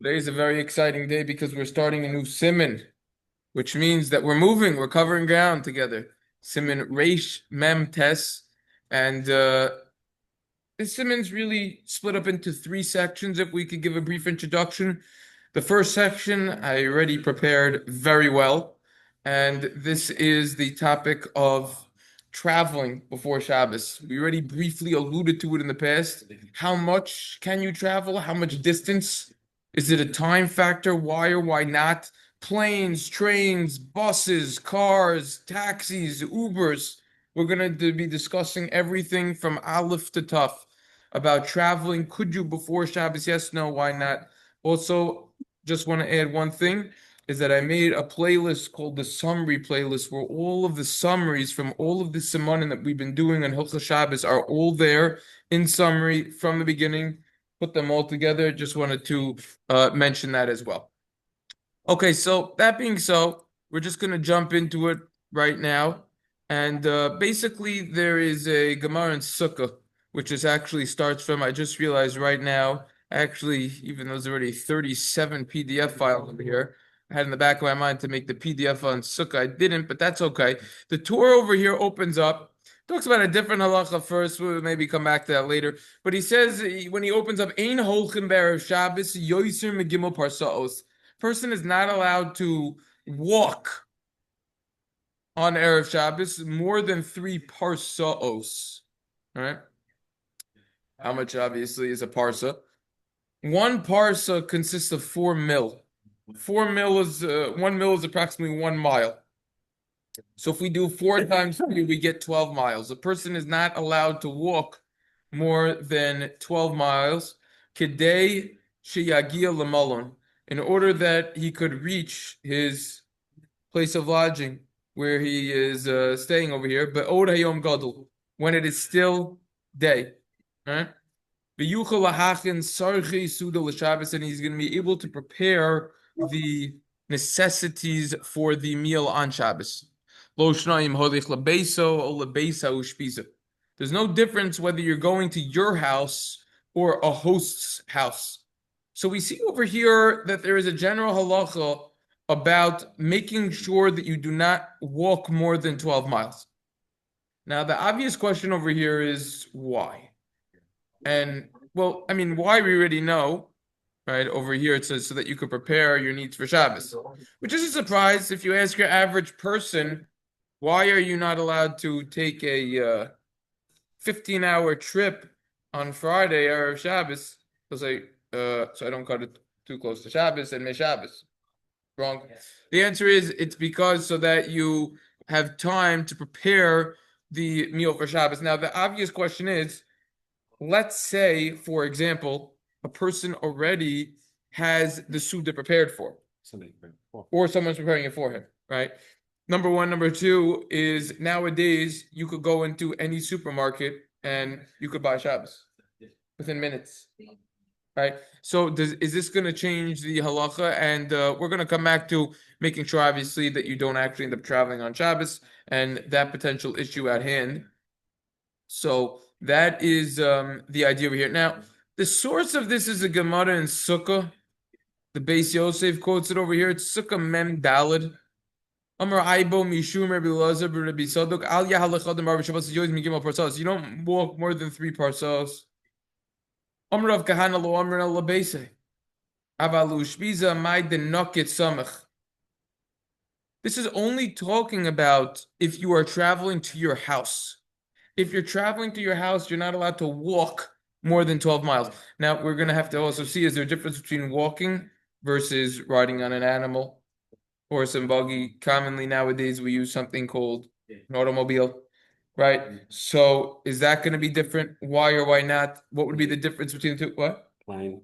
Today is a very exciting day because we're starting a new siman, which means that we're moving, we're covering ground together. Siman Reish Mem Tes, and this siman's really split up into three sections. If we could give a brief introduction, the first section I already prepared very well, and this is the topic of traveling before Shabbos. We already briefly alluded to it in the past. How much can you travel? How much distance? Is it a time factor? Why or why not? Planes, trains, buses, cars, taxis, Ubers. We're going to be discussing everything from Aleph to Tuf about traveling. Could you before Shabbos? Yes, no, why not? Also, just want to add one thing is that I made a playlist called the summary playlist where all of the summaries from all of the simanim that we've been doing on Hilchos Shabbos are all there in summary from the beginning. Put them all together. Just wanted to mention that as well. Okay, so that being so, we're just going to jump into it right now. And basically, there is a Gemara in Sukkah, which is actually starts from, I just realized right now, actually, even though there's already 37 PDF files over here, I had in the back of my mind to make the PDF on Sukkah. I didn't, but that's okay. The Torah over here opens up, talks about a different halacha first. We'll maybe come back to that later. But he says, when he opens up, Ein holchem be'erev Shabbos, yoiser megimel parsaos. Person is not allowed to walk on Erev Shabbos more than 3 parsaos. All right. How much obviously is a parsa? One parsa consists of 4 mil. 4 mil is 1 mil is approximately 1 mile. So if we do 4 times 3, we get 12 miles. A person is not allowed to walk more than 12 miles. Kedei sheyagia lemalon, in order that he could reach his place of lodging where he is staying over here, but od hayom gadol, when it is still day. Right? And he's going to be able to prepare the necessities for the meal on Shabbos. There's no difference whether you're going to your house or a host's house. So we see over here that there is a general halacha about making sure that you do not walk more than 12 miles. Now, the obvious question over here is why? And well, I mean, why we already know, right? Over here it says so that you could prepare your needs for Shabbos, which is a surprise if you ask your average person, why are you not allowed to take a 15-hour trip on Friday or Shabbos? They'll say, so I don't cut it too close to Shabbos and miss Shabbos. Wrong. The answer is it's because so that you have time to prepare the meal for Shabbos. Now, the obvious question is, let's say, for example, a person already has the Suda prepared for, or someone's preparing it for him, right? Number one. Number two is nowadays you could go into any supermarket and you could buy Shabbos within minutes, right? So is this going to change the halacha? And we're going to come back to making sure, obviously, that you don't actually end up traveling on Shabbos and that potential issue at hand. So that is the idea over here. Now, the source of this is a Gemara in Sukkah. The Beis Yosef quotes it over here. It's Sukkah Mem Dalid. Amar Aibo Mishum Rabbi Lazar Rabbi Sadok Al Yahalachadam Rabbi Shabbos Yoyz Migimel Parsos. You don't walk more than 3 parsos. Amar Rav Kahana Lo Amar El Labese. Avalu Shbiza Mai Denokit Samach. This is only talking about if you are traveling to your house. If you're traveling to your house, you're not allowed to walk more than 12 miles. Now, we're going to have to also see, is there a difference between walking versus riding on an animal, horse and buggy? Commonly nowadays, we use something called an automobile, right? So is that going to be different? Why or why not? What would be the difference between the two? What? Plane.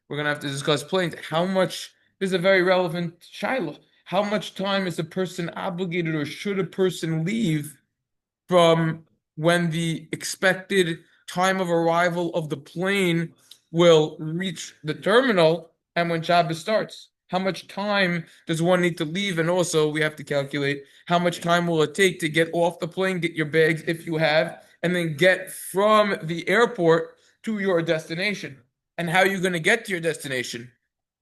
We're going to have to discuss planes. How much, this is a very relevant shaila. How much time is a person obligated or should a person leave from when the expected time of arrival of the plane will reach the terminal and when Shabbos starts? How much time does one need to leave? And also, we have to calculate how much time will it take to get off the plane, get your bags if you have, and then get from the airport to your destination. And how are you going to get to your destination?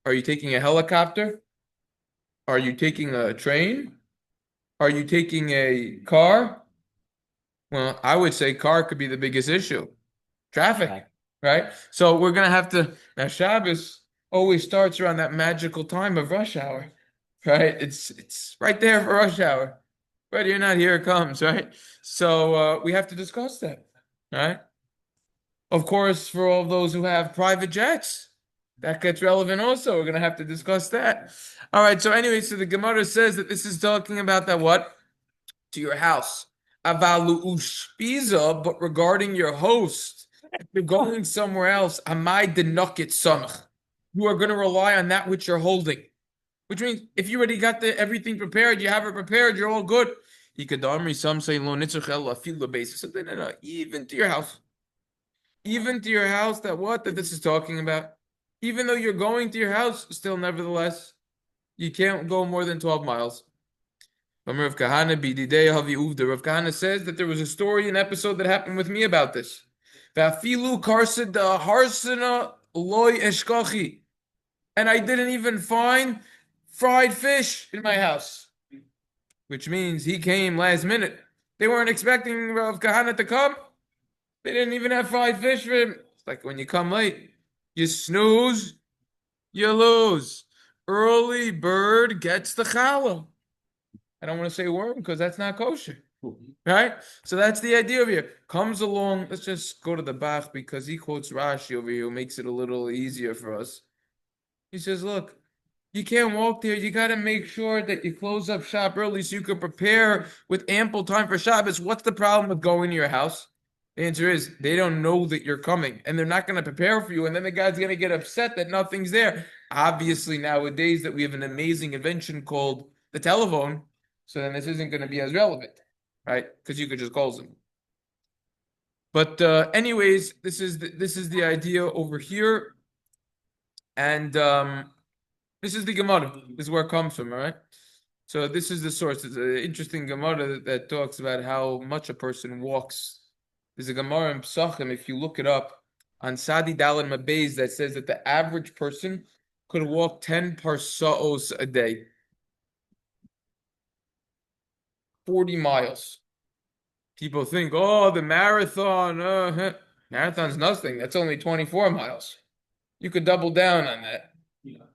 Are you taking a helicopter? Are you taking a train? Are you taking a car? Well, I would say car could be the biggest issue. Traffic, right? So we're gonna have to now Shabbos always starts around that magical time of rush hour, right? It's right there for rush hour. Whether you're not, here it comes, right? So we have to discuss that, right? Of course, for all those who have private jets, that gets relevant also. We're gonna have to discuss that. All right, so anyway, so the Gemara says that this is talking about that what? To your house. Avalu ushpiza, but regarding your host, if you're going somewhere else, amai denukit samach. You are going to rely on that which you're holding. Which means if you already got everything prepared, you have it prepared, you're all good. Yikadamri, some say lo nitzach ela fila basis. So no, even to your house. Even to your house, that what that this is talking about. Even though you're going to your house, still nevertheless, you can't go more than 12 miles. Rav Kahana says that there was a story, an episode that happened with me about this. And I didn't even find fried fish in my house, which means he came last minute. They weren't expecting Rav Kahana to come. They didn't even have fried fish for him. It's like when you come late, you snooze, you lose. Early bird gets the challah. I don't want to say worm because that's not kosher. Right? So that's the idea of here. Comes along, let's just go to the Bach because he quotes Rashi over here, who makes it a little easier for us. He says, look, you can't walk there. You got to make sure that you close up shop early so you can prepare with ample time for Shabbos. What's the problem with going to your house? The answer is they don't know that you're coming and they're not going to prepare for you. And then the guy's going to get upset that nothing's there. Obviously, nowadays that we have an amazing invention called the telephone. So then this isn't going to be as relevant, right? Because you could just call them. But anyways, this is the idea over here, and this is the Gemara. This is where it comes from, all right? So this is the source. It's an interesting Gemara that talks about how much a person walks. There's a Gemara in Psachim, if you look it up, on Sadi Dalin Mabez that says that the average person could walk 10 parsaos a day. 40 miles. People think, oh, the marathon, marathon's nothing. That's only 24 miles. You could double down on that.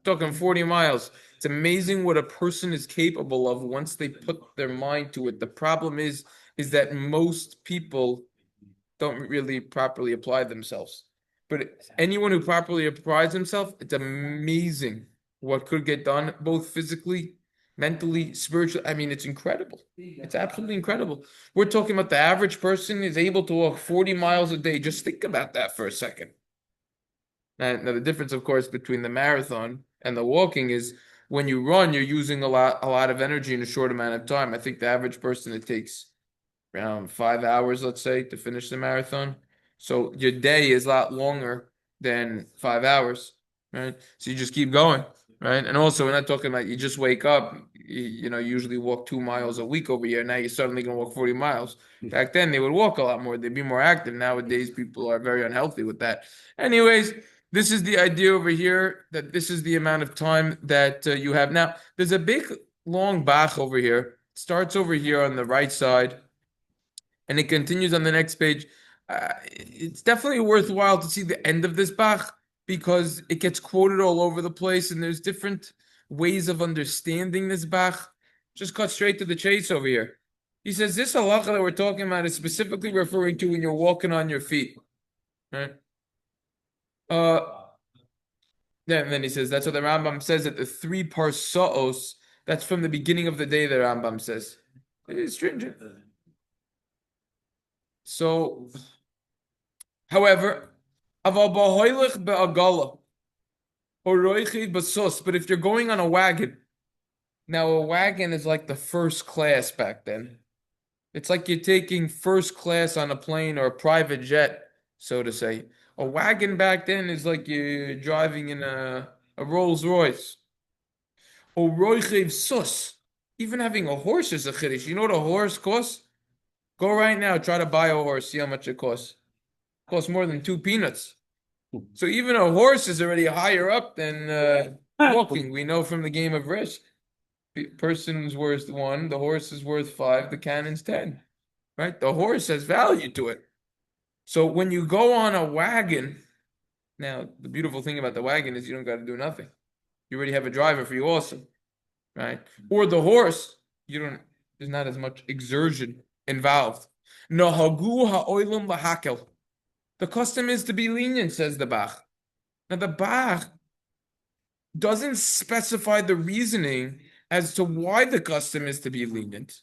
Talking 40 miles. It's amazing what a person is capable of once they put their mind to it. The problem is that most people don't really properly apply themselves. But anyone who properly applies himself, it's amazing what could get done, both physically, mentally, spiritually. I mean, it's incredible. It's absolutely incredible. We're talking about the average person is able to walk 40 miles a day. Just think about that for a second. Now the difference, of course, between the marathon and the walking is when you run, you're using a lot of energy in a short amount of time. I think the average person, it takes around 5 hours, let's say, to finish the marathon. So your day is a lot longer than 5 hours, right? So you just keep going, right? And also, we're not talking about you just wake up, you usually walk 2 miles a week over here. Now you're suddenly going to walk 40 miles. Back then, they would walk a lot more. They'd be more active. Nowadays, people are very unhealthy with that. Anyways, this is the idea over here that this is the amount of time that you have. Now, there's a big, long Bach over here. It starts over here on the right side and it continues on the next page. It's definitely worthwhile to see the end of this Bach because it gets quoted all over the place and there's different ways of understanding this Bach. Just cut straight to the chase over here. He says this halacha that we're talking about is specifically referring to when you're walking on your feet. Right? And then he says that's what the Rambam says that the 3 parsaos, that's from the beginning of the day, the Rambam says. It is stringent. So, however, but if you're going on a wagon, now a wagon is like the first class back then. It's like you're taking first class on a plane or a private jet, so to say. A wagon back then is like you're driving in a Rolls Royce. Even having a horse is a chiddush. You know what a horse costs? Go right now, try to buy a horse, see how much it costs. It costs more than 2 peanuts. So even a horse is already higher up than walking. We know from the game of Risk. Person's worth one, the horse is worth five, the cannon's 10. Right? The horse has value to it. So when you go on a wagon, now the beautiful thing about the wagon is you don't got to do nothing. You already have a driver for you also, right? Or the horse, you don't. There's not as much exertion involved. Nahagu ha'olim lahakel. The custom is to be lenient, says the Bach. Now the Bach doesn't specify the reasoning as to why the custom is to be lenient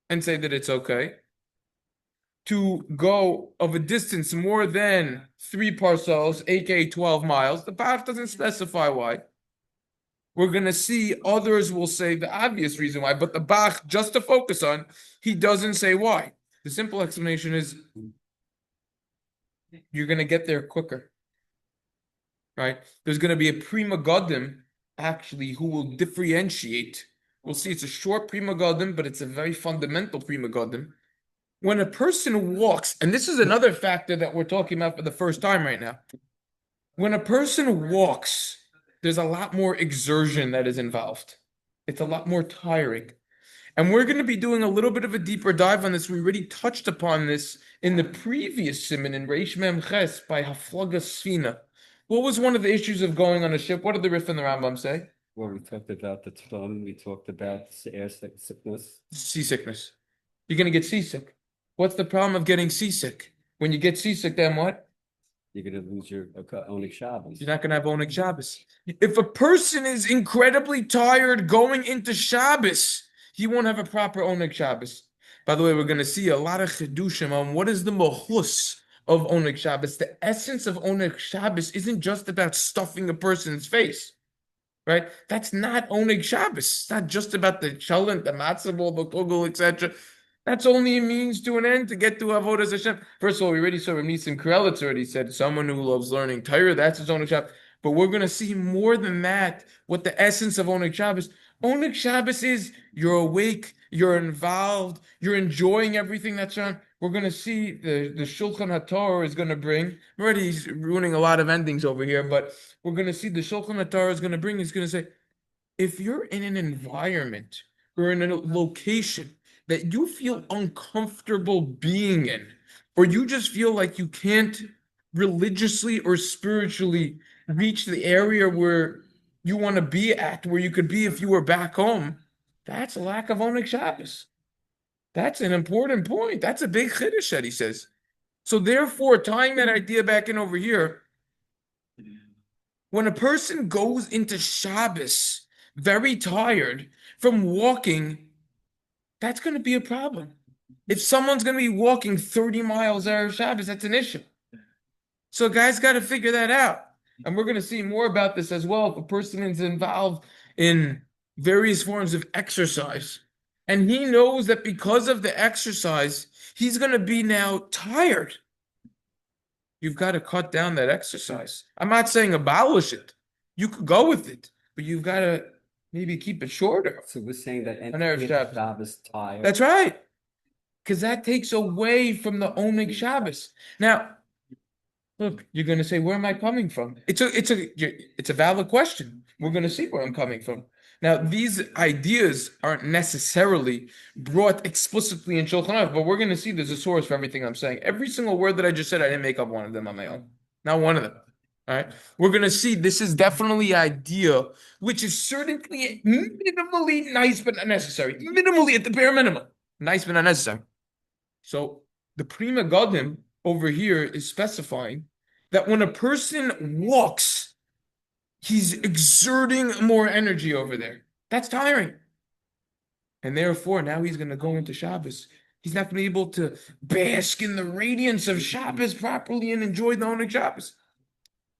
and say that it's okay to go of a distance more than 3 parcels, aka 12 miles. The Bach doesn't specify why. We're going to see others will say the obvious reason why, but the Bach, just to focus on, he doesn't say why. The simple explanation is you're going to get there quicker, right? There's going to be a prima godim, actually, who will differentiate. We'll see it's a short prima godim, but it's a very fundamental prima godim. When a person walks, and this is another factor that we're talking about for the first time right now. When a person walks, there's a lot more exertion that is involved. It's a lot more tiring. And we're going to be doing a little bit of a deeper dive on this. We already touched upon this in the previous simon in Reish Mem Ches by Haflaga Sfina. What was one of the issues of going on a ship? What did the Rif and the Rambam say? Well, we talked about the tron, we talked about air sickness. Seasickness. You're going to get seasick. What's the problem of getting seasick? When you get seasick, then what? You're going to lose your Oneg Shabbos. You're not going to have Oneg Shabbos. If a person is incredibly tired going into Shabbos, he won't have a proper Oneg Shabbos. By the way, we're going to see a lot of chidushim on what is the mahus of Oneg Shabbos. The essence of Oneg Shabbos isn't just about stuffing a person's face, right? That's not Oneg Shabbos. It's not just about the chalent, the matzah ball, the kugel, etc. That's only a means to an end to get to Avodas Hashem. First of all, we already saw Rav Krelitz already said someone who loves learning Torah, that's his Oneg Shabbos. But we're going to see more than that, what the essence of Oneg Shabbos. Oneg Shabbos is you're awake, you're involved, you're enjoying everything that's on. We're going to see the Shulchan HaTorah is going to bring. I'm already ruining a lot of endings over here, but we're going to see the Shulchan HaTorah is going to bring. He's going to say, if you're in an environment or in a location that you feel uncomfortable being in, or you just feel like you can't religiously or spiritually reach the area where you want to be at, where you could be if you were back home, that's a lack of Oneg Shabbos. That's an important point. That's a big chiddush that he says. So therefore, tying that idea back in over here, when a person goes into Shabbos very tired from walking, that's going to be a problem. If someone's going to be walking 30 miles Erev Shabbos, that's an issue. So guys got to figure that out. And we're going to see more about this as well. If a person is involved in various forms of exercise, and he knows that because of the exercise, he's going to be now tired. You've got to cut down that exercise. I'm not saying abolish it. You could go with it, but you've got to maybe keep it shorter. So we're saying that An Erev Shabbos. Shabbos tired. That's right. Because that takes away from the Oneg Shabbos. Now, look, you're going to say, where am I coming from? It's a valid question. We're going to see where I'm coming from. Now, these ideas aren't necessarily brought explicitly in Shulchan Aruch, but we're going to see there's a source for everything I'm saying. Every single word that I just said, I didn't make up one of them on my own. Not one of them. All right. We're going to see this is definitely an idea, which is certainly minimally nice but not necessary. Minimally at the bare minimum. Nice but not necessary. So the Prima Godim over here is specifying that when a person walks, he's exerting more energy over there. That's tiring. And therefore, now he's going to go into Shabbos. He's not going to be able to bask in the radiance of Shabbos properly and enjoy the Oneg Shabbos.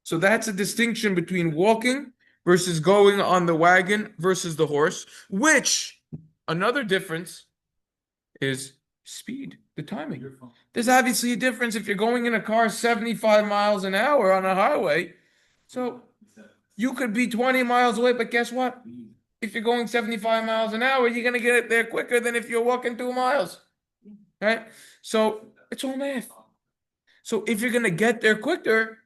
So that's a distinction between walking versus going on the wagon versus the horse, which another difference is speed, the timing. There's obviously a difference if you're going in a car 75 miles an hour on a highway. So you could be 20 miles away, but guess what? If you're going 75 miles an hour, you're going to get there quicker than if you're walking 2 miles. Right? So it's all math. So if you're gonna get there quicker,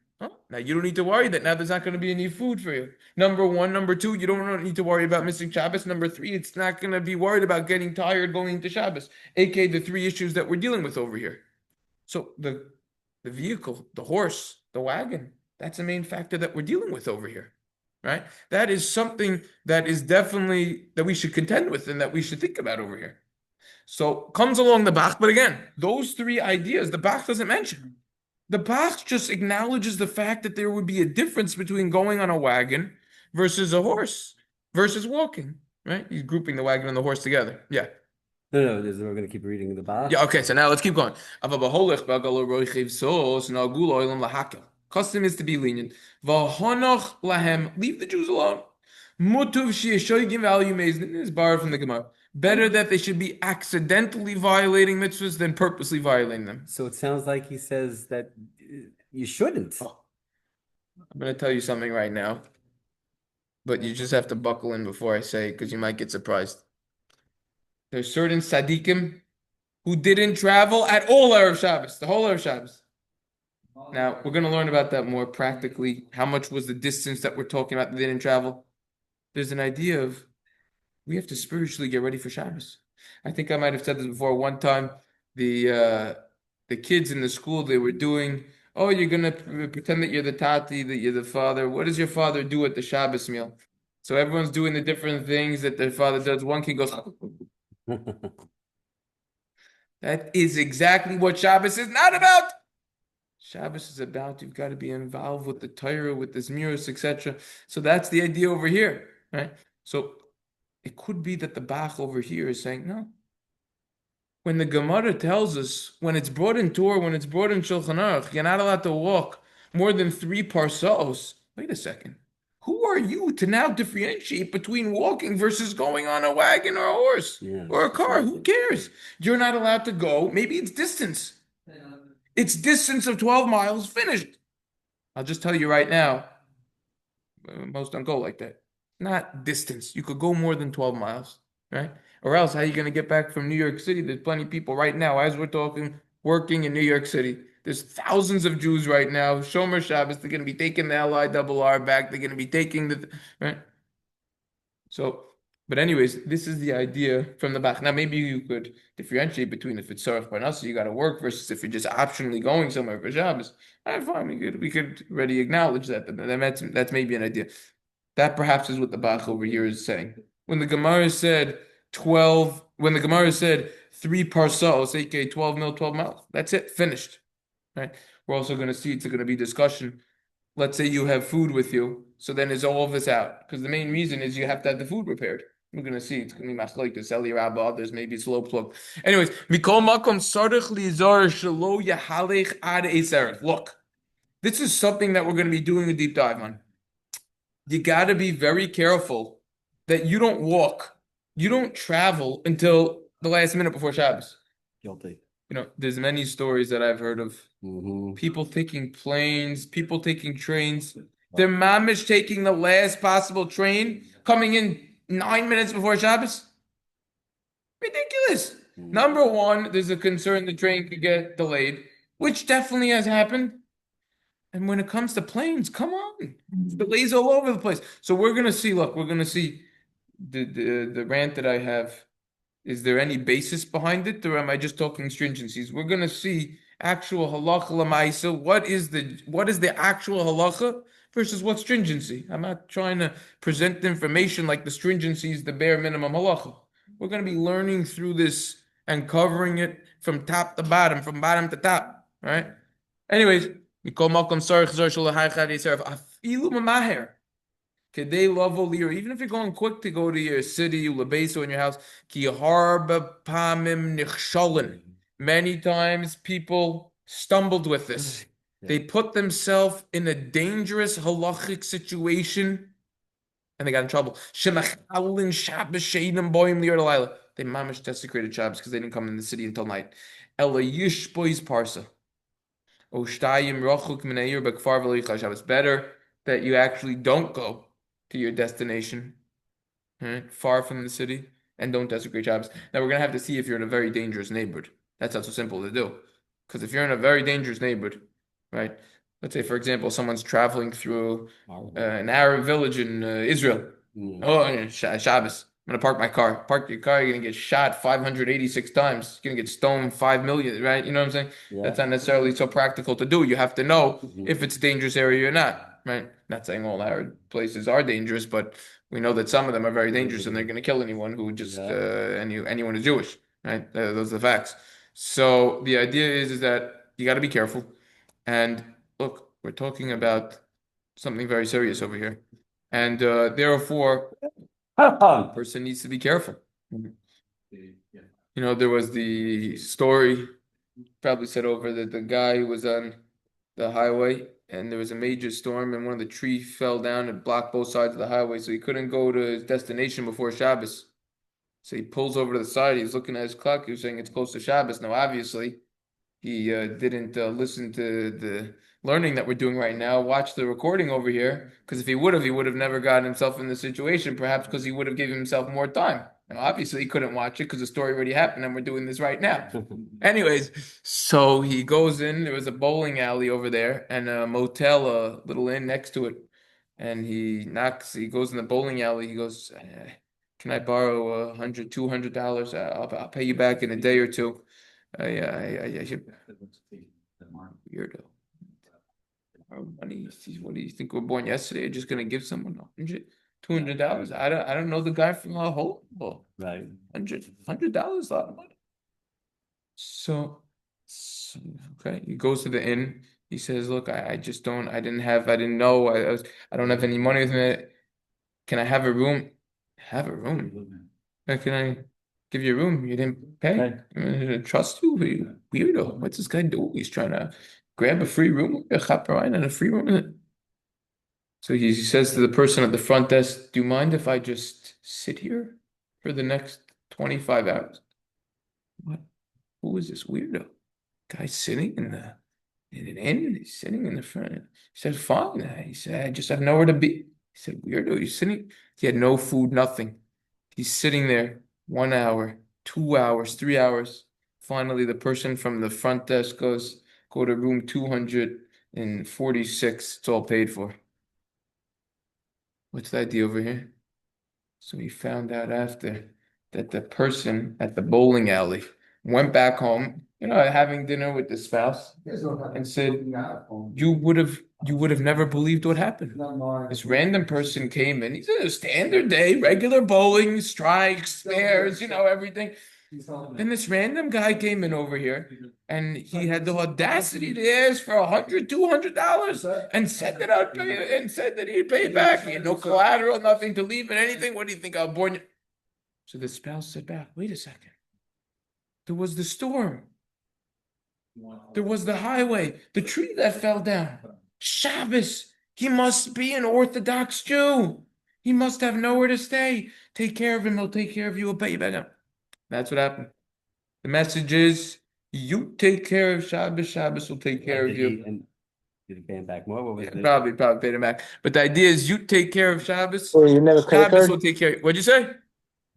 now you don't need to worry that now there's not gonna be any food for you. Number one, number two, you don't need to worry about missing Shabbos. Number three, it's not gonna be worried about getting tired going into Shabbos, aka the three issues that we're dealing with over here. So the vehicle, the horse, the wagon, that's the main factor that we're dealing with over here, right? That is something that is definitely that we should contend with and that we should think about over here. So comes along the Bach, but again, those three ideas the Bach doesn't mention. The Bach just acknowledges the fact that there would be a difference between going on a wagon versus a horse versus walking, right? He's grouping the wagon and the horse together. Yeah. We're going to keep reading the Bach. Yeah, okay, so now let's keep going. Custom is to be lenient. Leave the Jews alone. Is borrowed from the Gemara. Better that they should be accidentally violating mitzvahs than purposely violating them. So it sounds like he says that you shouldn't. Oh, I'm going to tell you something right now, but you just have to buckle in before I say it because you might get surprised. There's certain tzaddikim who didn't travel at all Erev Shabbos, the whole Erev Shabbos. Now, we're going to learn about that more practically. How much was the distance that we're talking about that they didn't travel? There's an idea of we have to spiritually get ready for Shabbos. I think I might have said this before. One time, the kids in the school, they were doing, oh, you're going to pretend that you're the tati, that you're the father. What does your father do at the Shabbos meal? So everyone's doing the different things that their father does. One kid goes, that is exactly what Shabbos is not about. Shabbos is about you've got to be involved with the Torah, with the Zmiros, etc. So that's the idea over here, right? So it could be that the Bach over here is saying, no. When the Gemara tells us, when it's brought in Torah, when it's brought in Shulchan Aruch, you're not allowed to walk more than 3 parsos. Wait a second. Who are you to now differentiate between walking versus going on a wagon or a horse or a car? Who cares? You're not allowed to go. Maybe it's distance. It's distance of 12 miles, finished. I'll just tell you right now, most don't go like that. Not distance. You could go more than 12 miles, right? Or else, how are you going to get back from New York City? There's plenty of people right now, as we're talking, working in New York City. There's thousands of Jews right now. Shomer Shabbos, they're going to be taking the LIRR back. They're going to be taking the, right? So, but anyways, this is the idea from the Bach. Now, maybe you could differentiate between if it's Sarach Parnasa, you got to work, versus if you're just optionally going somewhere for Shabbos. All right, fine, we could already acknowledge that. That's maybe an idea. That perhaps is what the Bach over here is saying. When the Gemara said 12, when the Gemara said 3 parsos, aka 12 mil, 12 miles, that's it, finished. Right? We're also going to see it's going to be discussion. Let's say you have food with you, so then is all of this out? Because the main reason is you have to have the food prepared. We're going to see it's going to be machlik, the Eli Rabba, others, maybe it's low plug. Anyways, mikol makom sarich lizar shelo yahalech ad eserich. Look, this is something that we're going to be doing a deep dive on. You got to be very careful that you don't walk, you don't travel until the last minute before Shabbos. Guilty. There's many stories that I've heard of Mm-hmm. people taking planes, people taking trains. Their mamish taking the last possible train, coming in 9 minutes before Shabbos. Ridiculous. Number one, there's a concern the train could get delayed, which definitely has happened. And when it comes to planes, come on, delays all over the place. So we're gonna see. Look, we're gonna see the rant that I have. Is there any basis behind it, or am I just talking stringencies? We're gonna see actual halacha lamaisa. What is the actual halacha versus what stringency? I'm not trying to present the information like the stringency is the bare minimum halacha. We're gonna be learning through this and covering it from top to bottom, from bottom to top. Right? Anyways. Even if you're going quick to go to your city, or in your house, many times people stumbled with this. They put themselves in a dangerous halachic situation and they got in trouble. They mamish desecrated Shabbos because they didn't come in the city until night. Parsa. It's better that you actually don't go to your destination, right, far from the city, and don't desecrate Shabbos. Now we're gonna have to see if you're in a very dangerous neighborhood. That's not so simple to do, because if you're in a very dangerous neighborhood right? Let's say, for example, someone's traveling through Horrible. an Arab village in Israel. Mm. Oh, yeah, Shabbos. I'm gonna park my car. Park your car. You're gonna get shot 586 times. You're gonna get stoned 5 million, right? You know what I'm saying? That's Yeah. not necessarily so practical to do. You have to know Mhm. if it's a dangerous area or not, right? Not saying all Arab places are dangerous, but we know that some of them are very dangerous and they're gonna kill anyone who just Yeah. anyone who's Jewish, right? Those are the facts. So the idea is that you got to be careful. And look, we're talking about something very serious over here. And therefore, a person needs to be careful. There was the story, probably said over that the guy was on the highway and there was a major storm and one of the trees fell down and blocked both sides of the highway. So he couldn't go to his destination before Shabbos. So he pulls over to the side. He's looking at his clock. He was saying it's close to Shabbos. Now, obviously, he didn't listen to the learning that we're doing right now, watch the recording over here, because if he would have never gotten himself in the situation, perhaps because he would have given himself more time. Now, obviously, he couldn't watch it because the story already happened and we're doing this right now. Anyways, so he goes in. There was a bowling alley over there and a motel, a little inn next to it. And he knocks, he goes in the bowling alley. He goes, can I borrow $100, $200? I'll pay you back in a day or two. Yeah, I should. Weirdo. Our money. What do you think we're born yesterday? Just gonna give someone 100, $200? I don't know the guy from a whole. Well, Right. $100, a lot of money. So, okay, he goes to the inn. He says, "Look, I just don't. I didn't know. I don't have any money with me. Can I have a room? Have a room? Can I give you a room? You didn't pay? Right. Trust you? Weirdo. What's this guy do? He's trying to grab a free room, a chaperone and a free room. So he says to the person at the front desk, "Do you mind if I just sit here for the next 25 hours?" What? Who is this weirdo? Guy sitting in an inn? He's sitting in the front. He said, "Fine." He said, "I just have nowhere to be." He said, "Weirdo, you're sitting." He had no food, nothing. He's sitting there 1 hour, 2 hours, 3 hours. Finally, the person from the front desk goes, "Go to room 246. It's all paid for." What's the idea over here? So he found out after that the person at the bowling alley went back home, having dinner with the spouse, and said, you would have never believed what happened. This random person came in. He's a standard day, regular bowling, strikes, spares, everything. Then this random guy came in over here and he had the audacity to ask for $100, $200 and said that he'd pay back. He had no collateral, nothing to leave and anything. What do you think? I was born. So the spouse said back, wait a second. There was the storm. There was the highway, the tree that fell down. Shabbos. He must be an Orthodox Jew. He must have nowhere to stay. Take care of him. He'll take care of you. He'll pay you back. That's what happened. The message is you take care of Shabbos, Shabbos will take care of you. Did he pay him back more? What was Yeah, it? probably paid him back. But the idea is you take care of Shabbos, Oh, you didn't have a credit Shabbos will card? take care. What'd you say?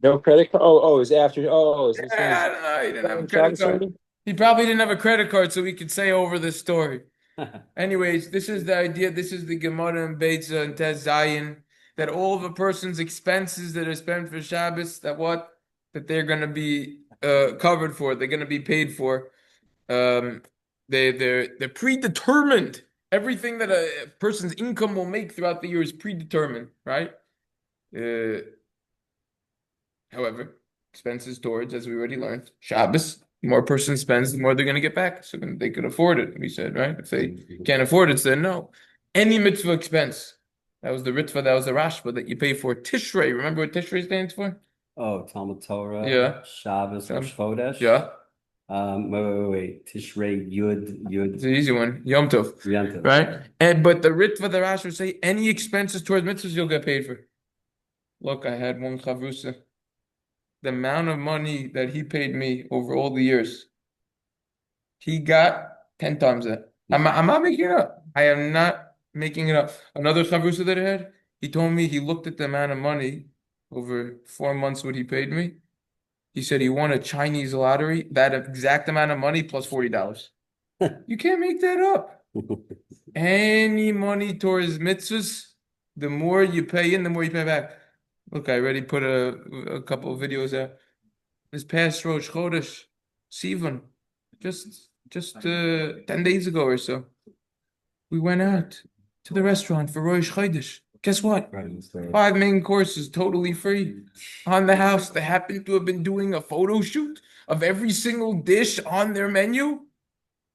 No credit card? Oh, it's after. This Yeah, was I don't know. He didn't have a credit Shabbos card. already? He probably didn't have a credit card, so we could say over this story. Anyways, this is the idea. This is the Gemara and Beitza and Tez Zayin, that all of a person's expenses that are spent for Shabbos, that they're going to be covered for. They're going to be paid for. Um, they're predetermined. Everything that a person's income will make throughout the year is predetermined, right? Uh, However, expenses towards, as we already learned, Shabbos, the more a person spends, the more they're going to get back. So then they could afford it, we said, right? If they can't afford it, then no. Any mitzvah expense. That was the ritva, that was the rashba that you pay for. Tishrei, remember what Tishrei stands for? Oh, Talmud Torah, Yeah. Shabbos, Rosh Chodesh. Yeah. Wait. Tishrei Yud. It's an easy one. Yom Tov. Yom Tov. Right? But the ritva, the rashba say any expenses towards mitzvahs you'll get paid for. Look, I had one chavrusa. The amount of money that he paid me over all the years, he got 10 times that. I'm not making it up. I am not making it up. Another chavrusa that I had, he told me he looked at the amount of money over 4 months what he paid me. He said he won a Chinese lottery, that exact amount of money plus $40. You can't make that up. Any money towards mitzvahs, the more you pay in, the more you pay back. Look, I already put a couple of videos there. This past Rosh Chodesh, Sivan, just 10 days ago or so, we went out to the restaurant for Rosh Chodesh. Guess what? Right, so 5 main courses, totally free. On the house, they happen to have been doing a photo shoot of every single dish on their menu.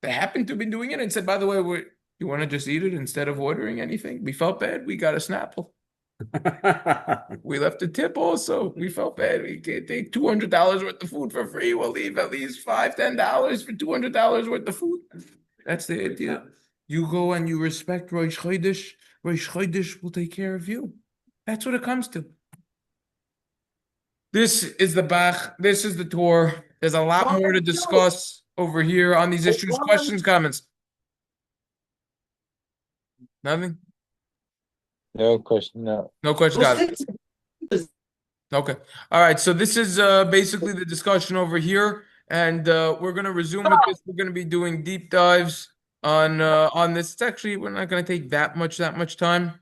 They happened to have been doing it and said, by the way, you want to just eat it instead of ordering anything? We felt bad. We got a Snapple. We left a tip also. We felt bad. We can't take $200 worth of food for free. We'll leave at least $5, $10 for $200 worth of food. That's the idea. You go and you respect Rosh Chodesh. Rosh Chodesh will take care of you. That's what it comes to. This is the Bach. This is the tour. There's a lot more to discuss over here on these issues. Questions, comments? Nothing? No question, no. No question, comments. Okay. All right. So this is basically the discussion over here, and we're gonna resume with this. We're gonna be doing deep dives on this. It's actually we're not gonna take that much time,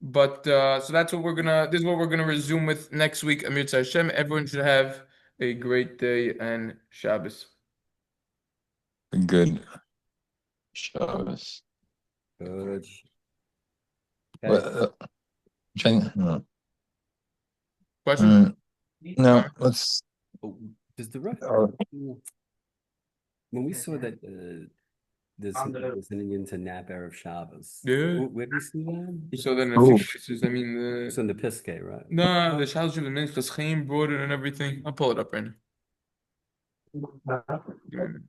but so that's what we're gonna. This is what we're gonna resume with next week. Amir Hashem. Everyone should have a great day and Shabbos. Good. Shabbos. good. What, Okay. no. Question? No, let's. Oh, does the rough Oh. when we saw that there's an Indian to nap Erev Shabbos. Yeah. Where do you see that? So then, a Oh. few places. I mean, It's on the Piskay, right? no, the Shalosh of the Minchas Chaim brought it and everything. I'll pull it up right now. Give me a minute.